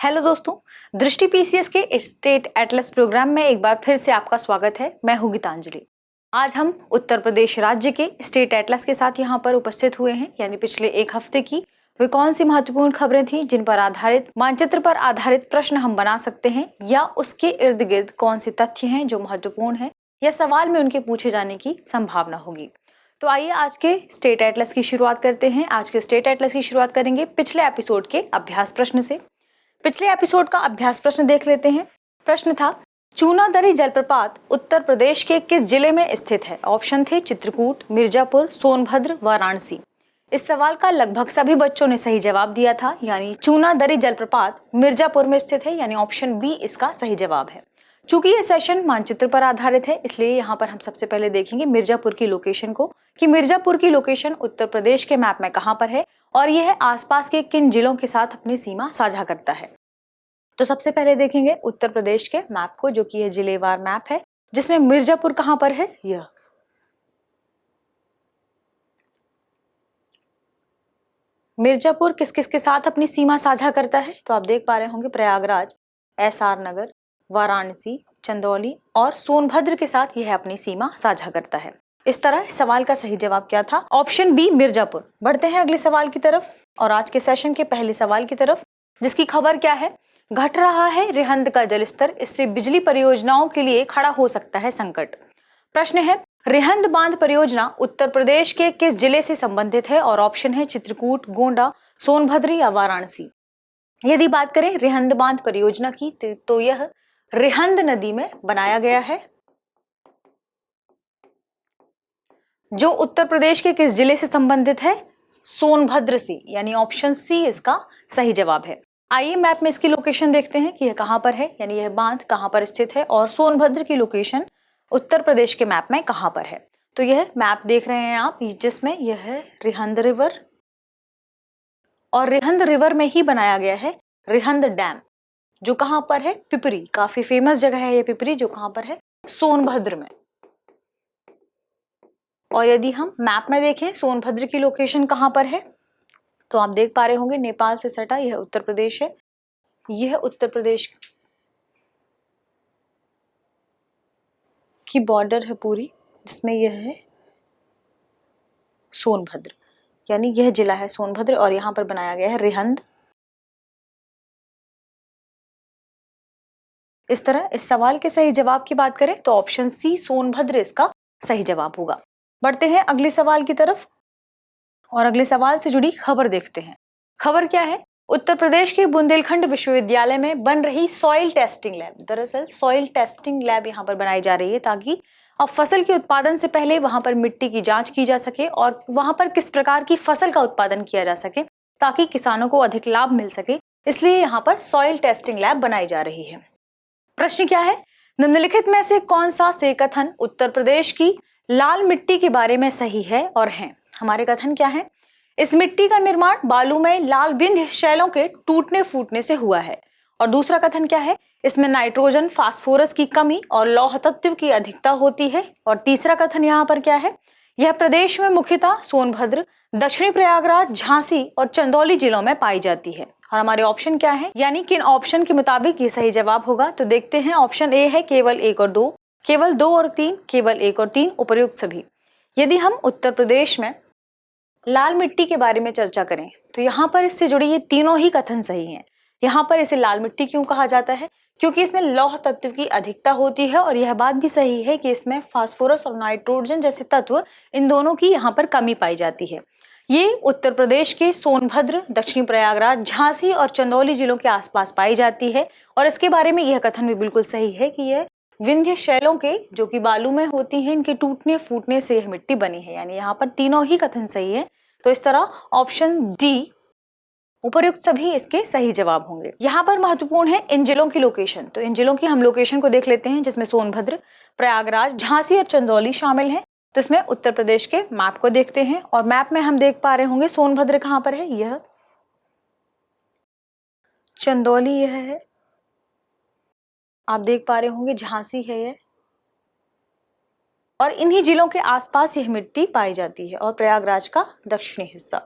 Hello दोस्तों, दृष्टि PCS के स्टेट एटलस प्रोग्राम में एक बार फिर से आपका स्वागत है। मैं हूं गीतांजलि। आज हम उत्तर प्रदेश राज्य के स्टेट एटलस के साथ यहां पर उपस्थित हुए हैं। यानी पिछले एक हफ्ते की वे कौन सी महत्वपूर्ण खबरें थी जिन पर आधारित मानचित्र पर आधारित प्रश्न हम बना सकते हैं, या उसके इर्द गिर्द कौन से तथ्य हैं जो महत्वपूर्ण है या सवाल में उनके पूछे जाने की संभावना होगी। तो आइए आज के स्टेट एटलस की शुरुआत करते हैं। आज के स्टेट एटलस की शुरुआत करेंगे पिछले एपिसोड के अभ्यास प्रश्न से। पिछले एपिसोड का अभ्यास प्रश्न देख लेते हैं। प्रश्न था, चूनादरी जलप्रपात उत्तर प्रदेश के किस जिले में स्थित है? ऑप्शन थे चित्रकूट, मिर्जापुर, सोनभद्र, वाराणसी। इस सवाल का लगभग सभी बच्चों ने सही जवाब दिया था। यानी चूनादरी जलप्रपात मिर्जापुर में स्थित है, यानी ऑप्शन बी इसका सही जवाब है। चूंकि ये सेशन मानचित्र पर आधारित है, इसलिए यहाँ पर हम सबसे पहले देखेंगे मिर्जापुर की लोकेशन को, कि मिर्जापुर की लोकेशन उत्तर प्रदेश के मैप में कहाँ पर है और यह आसपास के किन जिलों के साथ अपनी सीमा साझा करता है। तो सबसे पहले देखेंगे उत्तर प्रदेश के मैप को, जो कि यह जिलेवार मैप है, जिसमें मिर्जापुर कहाँ पर है। यह मिर्जापुर किस किस के साथ अपनी सीमा साझा करता है, तो आप देख पा रहे होंगे प्रयागराज, एसआर नगर, वाराणसी, चंदौली और सोनभद्र के साथ यह अपनी सीमा साझा करता है। इस तरह सवाल का सही जवाब क्या था? Option B Mirzapur. बढ़ते हैं अगले सवाल की तरफ और आज के सेशन के पहले सवाल की तरफ, जिसकी खबर क्या है? घट रहा है रिहंद का जलस्तर, इससे बिजली परियोजनाओं के लिए खड़ा हो सकता है संकट। प्रश्न है, रिहंद बांध परियोजना उत्तर प्रदेश के किस जिले से संबंधित है? और ऑप्शन है चित्रकूट, गोंडा, सोनभद्र या वाराणसी। यदि बात करें रिहंद बांध परियोजना की, तो यह रिहंद नदी में बनाया गया है, जो उत्तर प्रदेश के किस जिले से संबंधित है? सोनभद्र से, यानी ऑप्शन सी इसका सही जवाब है। आइए मैप में इसकी लोकेशन देखते हैं कि यह कहां पर है, यानी यह बांध कहां पर स्थित है और सोनभद्र की लोकेशन उत्तर प्रदेश के मैप में कहां पर है। तो यह मैप देख रहे हैं आप, जिसमें यह है रिहंद रिवर, और रिहंद रिवर में ही बनाया गया है रिहंद डैम, जो कहां पर है? पिपरी। काफी फेमस जगह है ये पिपरी, जो कहां पर है? सोनभद्र में। और यदि हम मैप में देखें सोनभद्र की लोकेशन कहां पर है, तो आप देख पा रहे होंगे नेपाल से सटा यह उत्तर प्रदेश है। यह उत्तर प्रदेश की बॉर्डर है पूरी, जिसमें यह है सोनभद्र, यानी यह जिला है सोनभद्र और यहां पर बनाया गया है रिहंद। इस तरह इस सवाल के सही जवाब की बात करें तो ऑप्शन सी सोनभद्र इसका सही जवाब होगा। बढ़ते हैं अगले सवाल की तरफ और अगले सवाल से जुड़ी खबर देखते हैं। खबर क्या है? उत्तर प्रदेश के बुंदेलखंड विश्वविद्यालय में बन रही सॉइल टेस्टिंग लैब, दरअसल सॉइल टेस्टिंग लैब यहाँ पर बनाई जा रही है, ताकि अब फसल के उत्पादन से पहले वहां पर मिट्टी की जांच की जा सके और वहां पर किस प्रकार की फसल का उत्पादन किया जा सके, ताकि किसानों को अधिक लाभ मिल सके। इसलिए यहाँ पर सॉइल टेस्टिंग लैब बनाई जा रही है। प्रश्न क्या है? निम्नलिखित में से कौन सा से कथन उत्तर प्रदेश की लाल मिट्टी के बारे में सही है और है? हमारे कथन क्या है? इस मिट्टी का निर्माण बालू में लाल विंध्य शैलों के टूटने फूटने से हुआ है। और दूसरा कथन क्या है? इसमें नाइट्रोजन, फास्फोरस की कमी और लौह तत्व की अधिकता होती है। और तीसरा कथन यहाँ पर क्या है? यह प्रदेश में मुख्यतः सोनभद्र, दक्षिणी प्रयागराज, झांसी और चंदौली जिलों में पाई जाती है। और हमारे ऑप्शन क्या है, यानी किन ऑप्शन के मुताबिक ये सही जवाब होगा? तो देखते हैं। ऑप्शन ए है केवल 1 और 2, केवल 2 और 3, केवल 1 और 3, उपर्युक्त सभी। यदि हम उत्तर प्रदेश में लाल मिट्टी के बारे में चर्चा करें तो यहाँ पर इससे जुड़े ये तीनों ही कथन सही हैं। यहाँ पर इसे लाल मिट्टी क्यों कहा जाता है? क्योंकि इसमें लौह तत्व की अधिकता होती है, और यह बात भी सही है कि इसमें फास्फोरस और नाइट्रोजन जैसे तत्व, इन दोनों की यहाँ पर कमी पाई जाती है। ये उत्तर प्रदेश के सोनभद्र, दक्षिणी प्रयागराज, झांसी और चंदौली जिलों के आसपास पाई जाती है। और इसके बारे में यह कथन भी बिल्कुल सही है कि यह विंध्य शैलों के, जो कि बालू में होती हैं, इनके टूटने फूटने से यह मिट्टी बनी है। यानी यहाँ पर तीनों ही कथन सही है। तो इस तरह ऑप्शन डी, उपर्युक्त सभी इसके सही जवाब होंगे। यहाँ पर महत्वपूर्ण है इन जिलों की लोकेशन। तो इन जिलों की हम लोकेशन को देख लेते हैं, जिसमें सोनभद्र, प्रयागराज, झांसी और चंदौली शामिल हैं। तो इसमें उत्तर प्रदेश के मैप को देखते हैं और मैप में हम देख पा रहे होंगे सोनभद्र कहाँ पर है, यह चंदौली यह है, आप देख पा रहे होंगे झांसी है यह, और इन्हीं जिलों के आसपास यह मिट्टी पाई जाती है, और प्रयागराज का दक्षिणी हिस्सा।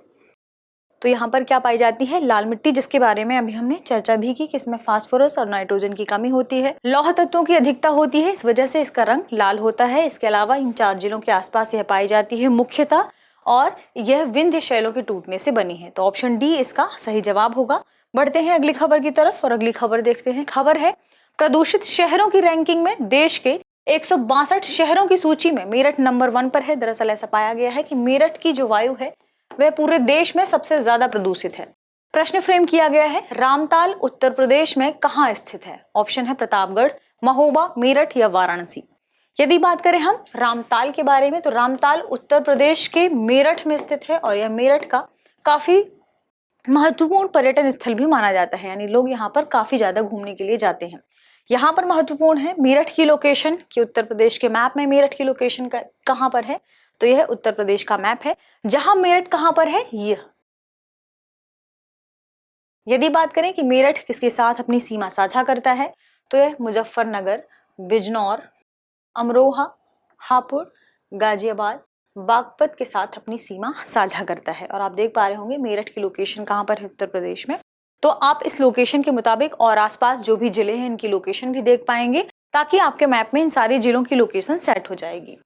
तो यहाँ पर क्या पाई जाती है? लाल मिट्टी, जिसके बारे में अभी हमने चर्चा भी की कि इसमें फास्फोरस और नाइट्रोजन की कमी होती है। लौह तत्वों की अधिकता होती है, इस वजह से इसका रंग लाल होता है। इसके अलावा इन 4 जिलों के आसपास यह पाई जाती है मुख्यतः, और यह विंध्य शैलों के टूटने से बनी है। तो ऑप्शन डी इसका सही जवाब होगा। बढ़ते हैं अगली खबर की तरफ और अगली खबर देखते हैं। खबर है प्रदूषित शहरों की रैंकिंग में देश के 162 शहरों की सूची में मेरठ नंबर 1 पर है। दरअसल ऐसा पाया गया है कि मेरठ की जो वायु है वह पूरे देश में सबसे ज्यादा प्रदूषित है। प्रश्न फ्रेम किया गया है, रामताल उत्तर प्रदेश में कहाँ स्थित है? ऑप्शन है प्रतापगढ़, महोबा, मेरठ या वाराणसी। यदि बात करें हम रामताल के बारे में, तो रामताल उत्तर प्रदेश के मेरठ में स्थित है और यह मेरठ का काफी महत्वपूर्ण पर्यटन स्थल भी माना जाता है, यानी लोग यहाँ पर काफी ज्यादा घूमने के लिए जाते हैं। यहाँ पर महत्वपूर्ण है मेरठ की लोकेशन, कि उत्तर प्रदेश के मैप में मेरठ की लोकेशन कहाँ पर है, तो यह उत्तर प्रदेश का मैप है। जहां मेरठ कहां पर है, यह। यदि बात करें कि मेरठ किसके साथ अपनी सीमा साझा करता है, तो यह मुजफ्फरनगर, बिजनौर, अमरोहा, हापुड़, गाजियाबाद, बागपत के साथ अपनी सीमा साझा करता है। और आप देख पा रहे होंगे मेरठ की लोकेशन कहां पर है, उत्तर प्रदेश में। तो आप इस लोकेशन के मुताबिक और आसपास जो भी जिले हैं इनकी लोकेशन भी देख पाएंगे, ताकि आपके मैप में इन सारे जिलों की लोकेशन सेट हो जाएगी।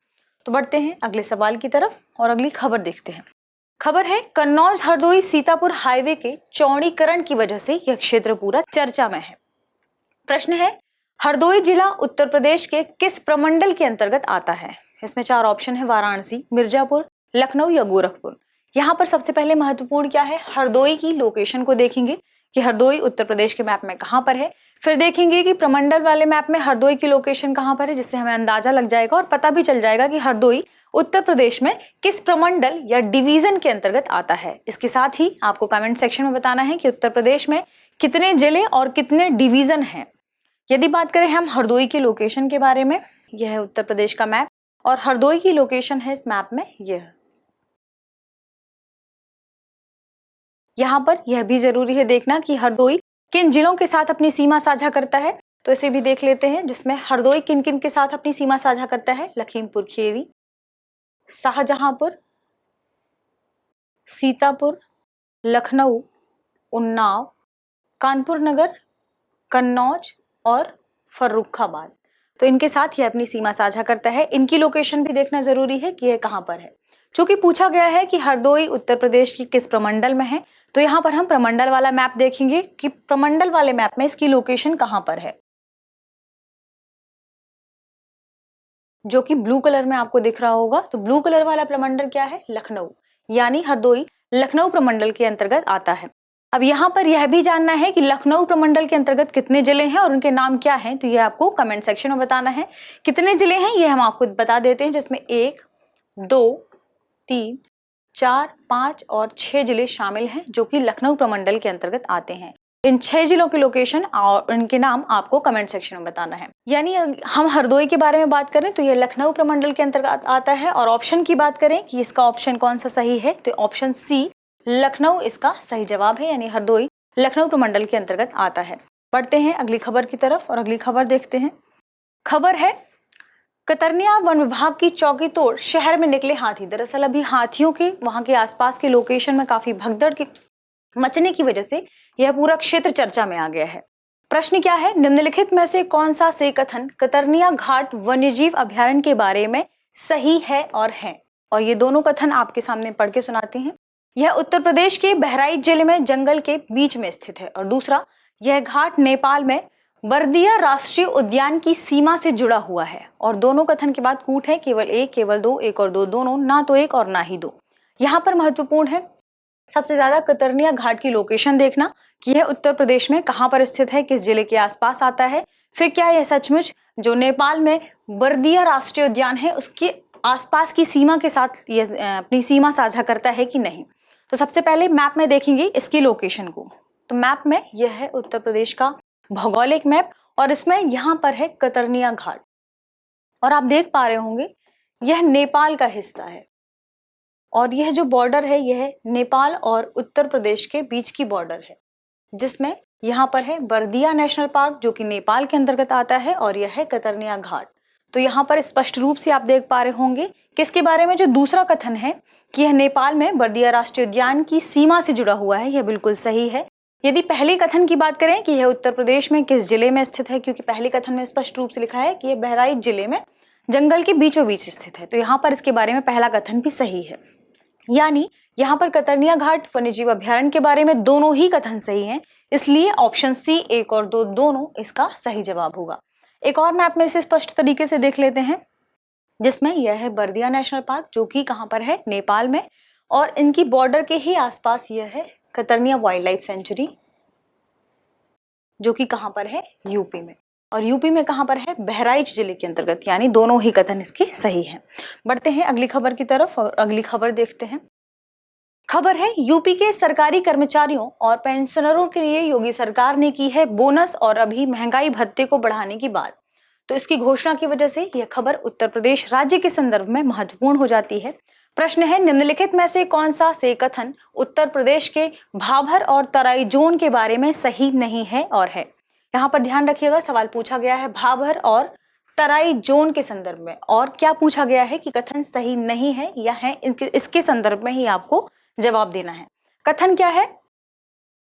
तो बढ़ते हैं अगले सवाल की तरफ और अगली खबर देखते हैं। खबर है कन्नौज हरदोई सीतापुर हाईवे के चौड़ीकरण की वजह से यह क्षेत्र पूरा चर्चा में है। प्रश्न है, हरदोई जिला उत्तर प्रदेश के किस प्रमंडल के अंतर्गत आता है? इसमें 4 ऑप्शन है, वाराणसी, मिर्जापुर, लखनऊ या गोरखपुर। यहाँ पर सबसे पहले महत्वपूर्ण क्या है, हरदोई की लोकेशन को देखेंगे कि हरदोई उत्तर प्रदेश के मैप में कहां पर है। फिर देखेंगे कि प्रमंडल वाले मैप में हरदोई की लोकेशन कहां पर है, जिससे हमें अंदाजा लग जाएगा और पता भी चल जाएगा कि हरदोई उत्तर प्रदेश में किस प्रमंडल या डिवीजन के अंतर्गत आता है। इसके साथ ही आपको कमेंट सेक्शन में बताना है कि उत्तर प्रदेश में कितने जिले और कितने डिवीजन हैं। यदि बात करें हम हरदोई की लोकेशन के बारे में, यह है उत्तर प्रदेश का मैप और हरदोई की लोकेशन है इस मैप में यह। यहाँ पर यह भी जरूरी है देखना कि हरदोई किन जिलों के साथ अपनी सीमा साझा करता है, तो इसे भी देख लेते हैं, जिसमें हरदोई किन किन के साथ अपनी सीमा साझा करता है। लखीमपुर खीरी, शाहजहांपुर, सीतापुर, लखनऊ, उन्नाव, कानपुर नगर, कन्नौज और फर्रुखाबाद। तो इनके साथ यह अपनी सीमा साझा करता है। इनकी लोकेशन भी देखना जरूरी है कि यह कहां पर है। चूंकि पूछा गया है कि हरदोई उत्तर प्रदेश की किस प्रमंडल में है, तो यहाँ पर हम प्रमंडल वाला मैप देखेंगे कि प्रमंडल वाले मैप में इसकी लोकेशन कहां पर है, जो कि ब्लू कलर में आपको दिख रहा होगा। तो ब्लू कलर वाला प्रमंडल क्या है, लखनऊ, यानी हरदोई लखनऊ प्रमंडल के अंतर्गत आता है। अब यहाँ पर यह भी जानना है कि लखनऊ प्रमंडल के अंतर्गत कितने जिले हैं और उनके नाम क्या हैं, तो यह आपको कमेंट सेक्शन में बताना है। कितने जिले हैं ये हम आपको बता देते हैं, जिसमें 1, 2, 3, 4, 5 और 6 जिले शामिल हैं जो कि लखनऊ प्रमंडल के अंतर्गत आते हैं। इन 6 जिलों की लोकेशन और इनके नाम आपको कमेंट सेक्शन में बताना है। यानी हम हरदोई के बारे में बात करें तो यह लखनऊ प्रमंडल के अंतर्गत आता है। और ऑप्शन की बात करें कि इसका ऑप्शन कौन सा सही है, तो ऑप्शन सी लखनऊ इसका सही जवाब है, यानी हरदोई लखनऊ प्रमंडल के अंतर्गत आता है। बढ़ते हैं अगली खबर की तरफ और अगली खबर देखते हैं। खबर है कतरनिया वन विभाग की चौकी तोड़ शहर में निकले हाथी। दरअसल अभी हाथियों के वहां के आसपास के लोकेशन में काफी भगदड़ के मचने की वजह से यह पूरा क्षेत्र चर्चा में आ गया है। प्रश्न क्या है, निम्नलिखित में से कौन सा से कथन कतरनिया घाट वन्यजीव अभयारण्य के बारे में सही है और है? और ये दोनों कथन आपके सामने पढ़ के सुनाते हैं। यह उत्तर प्रदेश के बहराइच जिले में जंगल के बीच में स्थित है। और दूसरा, यह घाट नेपाल में बर्दिया राष्ट्रीय उद्यान की सीमा से जुड़ा हुआ है। और दोनों कथन के बाद कूट है, केवल एक, केवल दो, एक और दो, दोनों, ना तो एक और ना ही दो। यहाँ पर महत्वपूर्ण है सबसे ज्यादा कतरनिया घाट की लोकेशन देखना कि यह उत्तर प्रदेश में कहाँ पर स्थित है, किस जिले के आसपास आता है। फिर क्या यह सचमुच जो नेपाल में बर्दिया राष्ट्रीय उद्यान है उसके आसपास की सीमा के साथ यह अपनी सीमा साझा करता है कि नहीं। तो सबसे पहले मैप में देखेंगे इसकी लोकेशन को। तो मैप में यह है उत्तर प्रदेश का भौगोलिक मैप और इसमें यहाँ पर है कतरनिया घाट। और आप देख पा रहे होंगे यह नेपाल का हिस्सा है और यह जो बॉर्डर है यह नेपाल और उत्तर प्रदेश के बीच की बॉर्डर है, जिसमें यहाँ पर है बर्दिया नेशनल पार्क जो कि नेपाल के अंतर्गत आता है और यह है कतरनिया घाट। तो यहाँ पर स्पष्ट रूप से आप देख पा रहे होंगे किसके बारे में, जो दूसरा कथन है कि यह नेपाल में बर्दिया राष्ट्रीय उद्यान की सीमा से जुड़ा हुआ है, यह बिल्कुल सही है। यदि पहले कथन की बात करें कि यह उत्तर प्रदेश में किस जिले में स्थित है, क्योंकि पहले कथन में स्पष्ट रूप से लिखा है कि यह बहराइच जिले में जंगल के बीचों बीच स्थित है, तो यहाँ पर इसके बारे में पहला कथन भी सही है। यानी यहाँ पर कतरनिया घाट वन्यजीव अभ्यारण्य के बारे में दोनों ही कथन सही हैं, इसलिए ऑप्शन सी 1 और 2 दोनों इसका सही जवाब होगा। एक और मैप में इसे स्पष्ट तरीके से देख लेते हैं, जिसमें यह है बर्दिया नेशनल पार्क, जो कि कहाँ पर है, नेपाल में, और इनकी बॉर्डर के ही आसपास यह है कतरनिया वाइल्ड लाइफ सेंचुरी, जो कि कहाँ पर है, यूपी में, और यूपी में कहाँ पर है, बहराइच जिले के अंतर्गत। यानी दोनों ही कथन इसके सही हैं। बढ़ते हैं अगली खबर की तरफ और अगली खबर देखते हैं। खबर है यूपी के सरकारी कर्मचारियों और पेंशनरों के लिए योगी सरकार ने की है बोनस और अभी महंगाई भत्ते को बढ़ाने की बात। तो इसकी घोषणा की वजह से यह खबर उत्तर प्रदेश राज्य के संदर्भ में महत्वपूर्ण हो जाती है। प्रश्न है, निम्नलिखित में से कौन सा से कथन उत्तर प्रदेश के भाभर और तराई जोन के बारे में सही नहीं है और है। यहाँ पर ध्यान रखिएगा, सवाल पूछा गया है भाभर और तराई जोन के संदर्भ में, और क्या पूछा गया है कि कथन सही नहीं है या है, इसके संदर्भ में ही आपको जवाब देना है। कथन क्या है,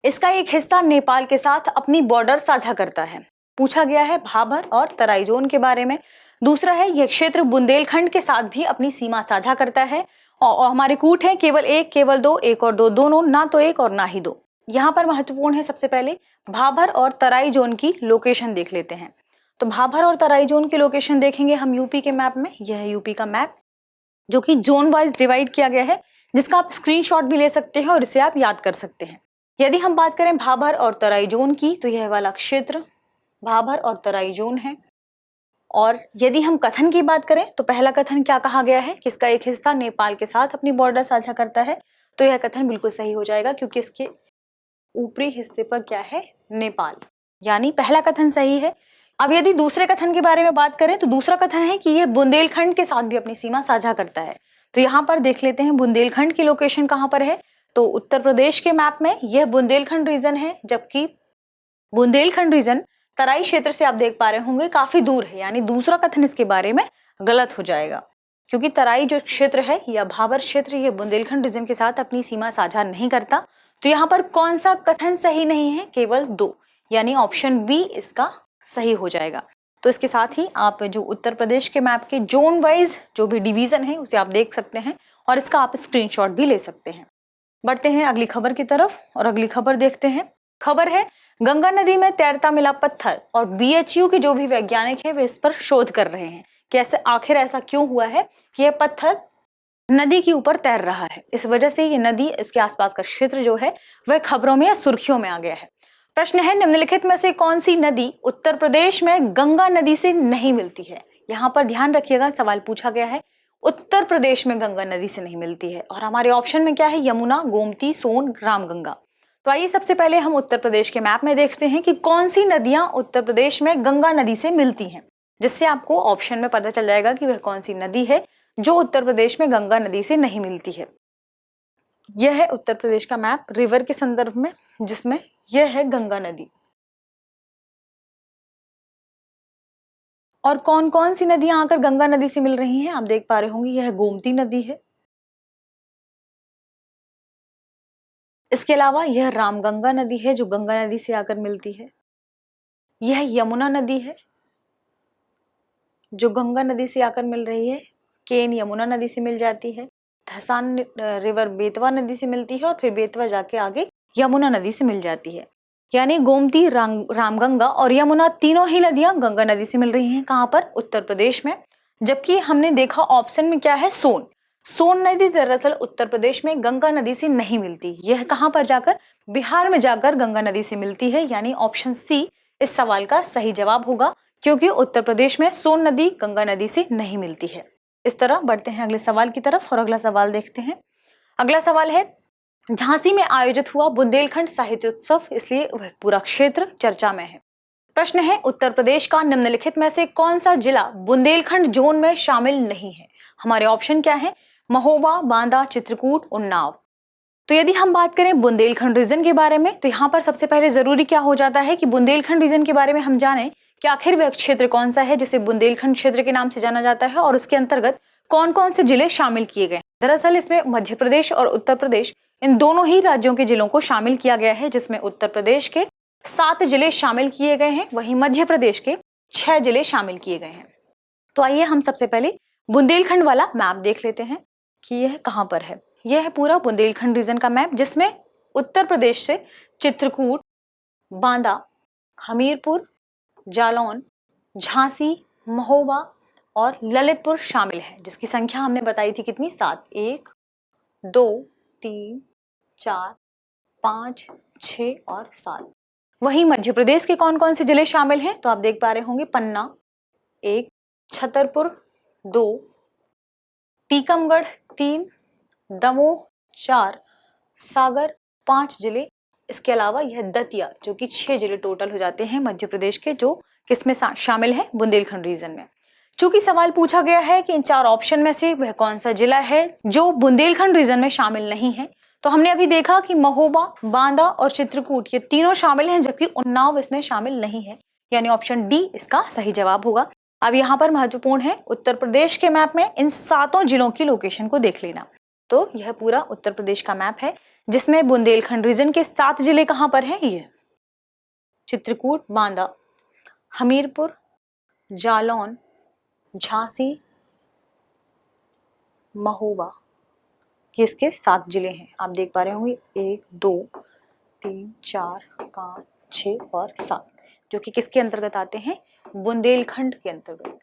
इसका एक हिस्सा नेपाल के साथ अपनी बॉर्डर साझा करता है। पूछा गया है भाभर और तराई जोन के बारे में। दूसरा है, यह क्षेत्र बुंदेलखंड के साथ भी अपनी सीमा साझा करता है, और हमारे कूट हैं केवल एक, केवल दो, एक और दो, दोनों, ना तो एक और ना ही दो। यहाँ पर महत्वपूर्ण है, सबसे पहले भाभर और तराई जोन की लोकेशन देख लेते हैं। तो भाभर और तराई जोन की लोकेशन देखेंगे हम यूपी के मैप में। यह है यूपी का मैप, जो कि जोन वाइज डिवाइड किया गया है, जिसका आप स्क्रीनशॉट भी ले सकते हैं और इसे आप याद कर सकते हैं। यदि हम बात करें भाभर और तराई जोन की, तो यह वाला क्षेत्र भाभर और तराई जोन है। और यदि हम कथन की बात करें, तो पहला कथन क्या कहा गया है कि इसका एक हिस्सा नेपाल के साथ अपनी बॉर्डर साझा करता है, तो यह कथन बिल्कुल सही हो जाएगा, क्योंकि इसके ऊपरी हिस्से पर क्या है, नेपाल, यानी पहला कथन सही है। अब यदि दूसरे कथन के बारे में बात करें, तो दूसरा कथन है कि यह बुंदेलखंड के साथ भी अपनी सीमा साझा करता है। तो यहाँ पर देख लेते हैं बुंदेलखंड की लोकेशन कहाँ पर है। तो उत्तर प्रदेश के मैप में यह बुंदेलखंड रीजन है, जबकि बुंदेलखंड रीजन तराई क्षेत्र से आप देख पा रहे होंगे काफी दूर है, यानी दूसरा कथन इसके बारे में गलत हो जाएगा, क्योंकि तराई जो क्षेत्र है या भाभर क्षेत्र, यह बुंदेलखंड रीजन के साथ अपनी सीमा साझा नहीं करता। तो यहाँ पर कौन सा कथन सही नहीं है, केवल 2, यानी ऑप्शन बी इसका सही हो जाएगा। तो इसके साथ ही आप जो उत्तर प्रदेश के मैप के जोन वाइज जो भी डिवीजन है उसे आप देख सकते हैं, और इसका आप स्क्रीनशॉट भी ले सकते हैं। बढ़ते हैं अगली खबर की तरफ और अगली खबर देखते हैं। खबर है, गंगा नदी में तैरता मिला पत्थर, और बीएचयू के जो भी वैज्ञानिक है वे इस पर शोध कर रहे हैं कि आखिर ऐसा क्यों हुआ है कि यह पत्थर नदी के ऊपर तैर रहा है। इस वजह से ये नदी, इसके आसपास का क्षेत्र जो है वह खबरों में या सुर्खियों में आ गया है। प्रश्न है, निम्नलिखित में से कौन सी नदी उत्तर प्रदेश में गंगा नदी से नहीं मिलती है। यहाँ पर ध्यान रखिएगा, सवाल पूछा गया है उत्तर प्रदेश में गंगा नदी से नहीं मिलती है, और हमारे ऑप्शन में क्या है, यमुना, गोमती, सोन, रामगंगा। तो आइए सबसे पहले हम उत्तर प्रदेश के मैप में देखते हैं कि कौन सी नदियां उत्तर प्रदेश में गंगा नदी से मिलती हैं, जिससे आपको ऑप्शन में पता चल जाएगा कि वह कौन सी नदी है जो उत्तर प्रदेश में गंगा नदी से नहीं मिलती है। यह है उत्तर प्रदेश का मैप रिवर के संदर्भ में, जिसमें यह है गंगा नदी। और कौन कौन सी नदियां आकर गंगा नदी से मिल रही हैं, आप देख पा रहे होंगे, यह गोमती नदी है। इसके अलावा यह रामगंगा नदी है जो गंगा नदी से आकर मिलती है। यह यमुना नदी है जो गंगा नदी से आकर मिल रही है, केन यमुना नदी से मिल जाती है। धसान रिवर बेतवा नदी से मिलती है, और फिर बेतवा जाके आगे यमुना नदी से मिल जाती है। यानी गोमती, रामगंगा और यमुना तीनों ही नदियां गंगा नदी से मिल रही हैं। कहाँ पर, उत्तर प्रदेश में। जबकि हमने देखा ऑप्शन में क्या है, सोन। सोन नदी दरअसल उत्तर प्रदेश में गंगा नदी से नहीं मिलती, यह कहाँ पर जाकर, बिहार में जाकर गंगा नदी से मिलती है। यानी ऑप्शन सी इस सवाल का सही जवाब होगा, क्योंकि उत्तर प्रदेश में सोन नदी गंगा नदी से नहीं मिलती है। इस तरह बढ़ते हैं अगले सवाल की तरफ और अगला सवाल देखते हैं। अगला सवाल है, झांसी में आयोजित हुआ बुंदेलखंड साहित्य उत्सव, इसलिए वह पूरा क्षेत्र चर्चा में है। प्रश्न है, उत्तर प्रदेश का निम्नलिखित में से कौन सा जिला बुंदेलखंड जोन में शामिल नहीं है। हमारे ऑप्शन क्या है, महोबा, बांदा, चित्रकूट, उन्नाव। तो यदि हम बात करें बुंदेलखंड रीजन के बारे में, तो यहाँ पर सबसे पहले जरूरी क्या हो जाता है कि बुंदेलखंड रीजन के बारे में हम जाने कि आखिर वह क्षेत्र कौन सा है जिसे बुंदेलखंड क्षेत्र के नाम से जाना जाता है और उसके अंतर्गत कौन कौन से जिले शामिल किए गए। दरअसल इसमें मध्य प्रदेश और उत्तर प्रदेश इन दोनों ही राज्यों के जिलों को शामिल किया गया है, जिसमें उत्तर प्रदेश के 7 जिले शामिल किए गए हैं, वहीं मध्य प्रदेश के 6 जिले शामिल किए गए हैं। तो आइए हम सबसे पहले बुंदेलखंड वाला मैप देख लेते हैं कि यह कहाँ पर है। यह है पूरा बुंदेलखंड रीजन का मैप, जिसमें उत्तर प्रदेश से चित्रकूट, बांदा, हमीरपुर, जालौन, झांसी, महोबा और ललितपुर शामिल है, जिसकी संख्या हमने बताई थी कितनी, 7। 1 2 3 4 5 6 और 7। वहीं मध्य प्रदेश के कौन कौन से जिले शामिल हैं तो आप देख पा रहे होंगे, पन्ना 1, छतरपुर 2, टीकमगढ़ 3, दमोह 4, सागर 5 जिले। इसके अलावा यह दतिया जो कि 6 जिले टोटल हो जाते हैं मध्य प्रदेश के, जो किसमें शामिल है, बुंदेलखंड रीजन में। चूंकि सवाल पूछा गया है कि इन 4 ऑप्शन में से वह कौन सा जिला है जो बुंदेलखंड रीजन में शामिल नहीं है, तो हमने अभी देखा कि महोबा, बांदा और चित्रकूट ये तीनों शामिल हैं, जबकि उन्नाव इसमें शामिल नहीं है, यानी ऑप्शन डी इसका सही जवाब होगा। अब यहाँ पर महत्वपूर्ण है उत्तर प्रदेश के मैप में इन 7 जिलों की लोकेशन को देख लेना। तो यह पूरा उत्तर प्रदेश का मैप है, जिसमें बुंदेलखंड रीजन के 7 जिले कहाँ पर हैं, ये चित्रकूट, बांदा, हमीरपुर, जालौन, झांसी, महोबा, ये इसके 7 जिले हैं। आप देख पा रहे होंगे 1 2 3 4 5 6 और 7, जो कि किसके अंतर्गत आते हैं, बुंदेलखंड के अंतर्गत।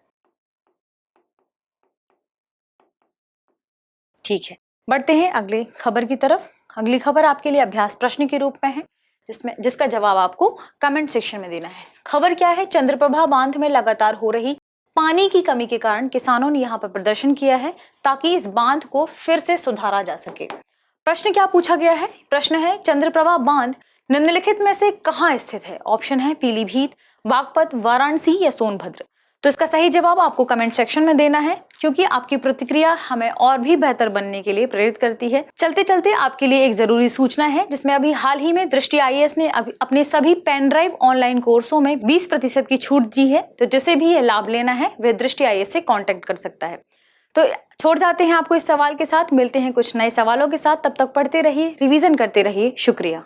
ठीक है, बढ़ते हैं अगली खबर की तरफ। अगली खबर आपके लिए अभ्यास प्रश्न के रूप में है, जिसका जवाब आपको कमेंट सेक्शन में देना है। खबर क्या है, चंद्रप्रभा बांध में लगातार हो रही पानी की कमी के कारण किसानों ने यहाँ पर प्रदर्शन किया है ताकि इस बांध को फिर से सुधारा जा सके। प्रश्न क्या पूछा गया है, प्रश्न है चंद्रप्रभा बांध निम्नलिखित में से कहाँ स्थित है। ऑप्शन है पीलीभीत, बागपत, वाराणसी या सोनभद्र। तो इसका सही जवाब आपको कमेंट सेक्शन में देना है, क्योंकि आपकी प्रतिक्रिया हमें और भी बेहतर बनने के लिए प्रेरित करती है। चलते चलते आपके लिए एक जरूरी सूचना है, जिसमें अभी हाल ही में दृष्टि IAS ने अपने सभी पेन ड्राइव ऑनलाइन कोर्सों में 20% की छूट दी है। तो जिसे भी ये लाभ लेना है वह दृष्टि IAS से कॉन्टेक्ट कर सकता है। तो छोड़ जाते हैं आपको इस सवाल के साथ, मिलते हैं कुछ नए सवालों के साथ। तब तक पढ़ते रहिए, रिवीजन करते रहिए। शुक्रिया।